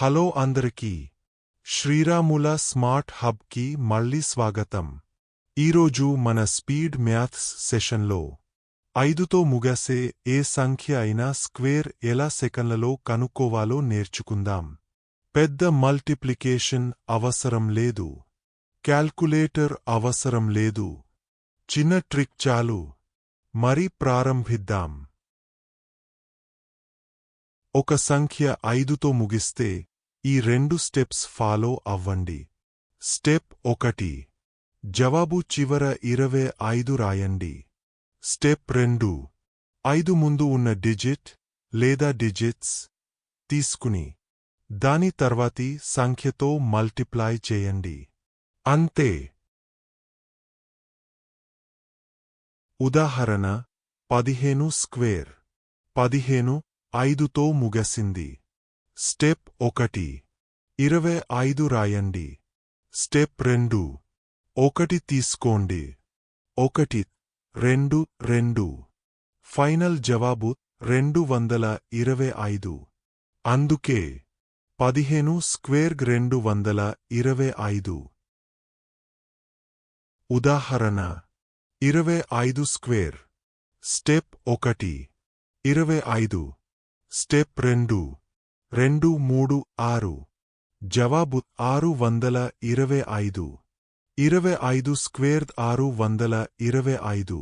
Hello అందరికీ శ్రీరాముల smart హబ్కి మళ్ళీ స్వాగతం. ఈరోజు మన స్పీడ్ మ్యాథ్స్ సెషన్లో 5తో ముగిసే ఏ సంఖ్య అయినా స్క్వేర్ ఎలా సెకన్లలో కనుక్కోవాలో నేర్చుకుందాం. పెద్ద మల్టిప్లికేషన్ అవసరం లేదు, క్యాల్కులేటర్ అవసరం లేదు, చిన్న ట్రిక్ చాలు. మరి ప్రారంభిద్దాం. ఒక సంఖ్య 5తో ముగిస్తే ఈ రెండు స్టెప్స్ ఫాలో అవ్వండి. స్టెప్ 1, జవాబు చివర 25 రాయండి. స్టెప్ 2, 5 ముందు ఉన్న డిజిట్ లేదా డిజిట్స్ తీసుకుని దాని తర్వాతి సంఖ్యతో మల్టిప్లై చేయండి. అంతే. ఉదాహరణ 15 స్క్వేర్. 15 5తో ముగిసింది. స్టెప్ 1, 25 రాయండి. స్టెప్ 2, 1 తీసుకోండి. 1, 2, 2. ఫైనల్ జవాబు 225. అందుకే 15 స్క్వేర్ 225. ఉదాహరణ 25 స్క్వేర్. స్టెప్ 1, 25. స్టెప్ 2, 2, 3, 6. జవాబు 625. 25 స్క్వేర్ 625.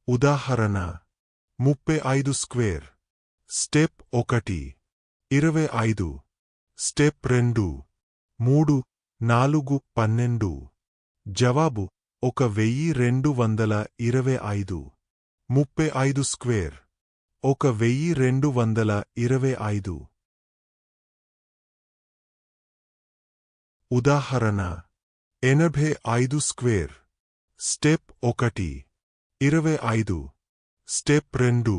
ఉదాహరణ 35 స్క్వేర్. స్టెప్ 1, 25. స్టెప్ 2, 3, 4, 12. జవాబు 1225. 35 స్క్వేర్ 1225. ఉదాహరణ 85 స్క్వేర్. స్టెప్ 1, 25. స్టెప్ 2,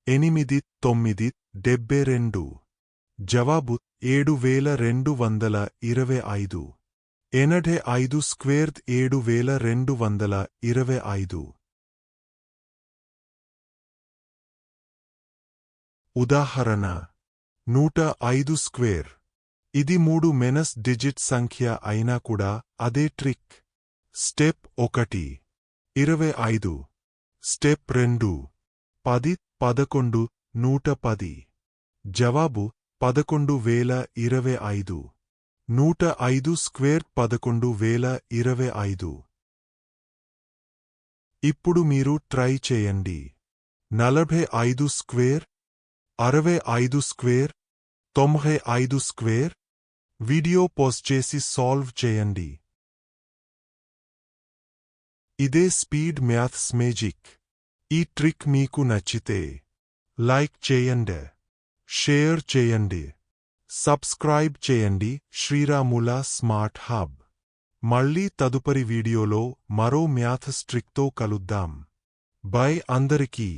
8, 9, 72. జవాబు 7225. 85 స్క్వేర్ 7225. ఉదాహరణ 105 స్క్వేర్. ఇది 3 మెనస్ డిజిట్ సంఖ్య అయినా కూడా అదే ట్రిక్. స్టెప్ 1, 25. స్టెప్ 2, 10, 11, 110. జవాబు 11025. 105 స్క్వేర్ 11025. ఇప్పుడు మీరు ట్రై చేయండి. 45 square, 65 square, 95 square. Video pause చేసి సాల్వ్ చేయండి. ఇదే స్పీడ్ మ్యాథ్స్ మేజిక్. ఈ ట్రిక్ మీకు నచ్చితే లైక్ చేయండి, షేర్ చేయండి, సబ్స్క్రైబ్ చేయండి. శ్రీరాముల స్మార్ట్ హబ్. మళ్ళీ తదుపరి వీడియోలో మరో మ్యాథ్స్ ట్రిక్తో కలుద్దాం. బై అందరికీ.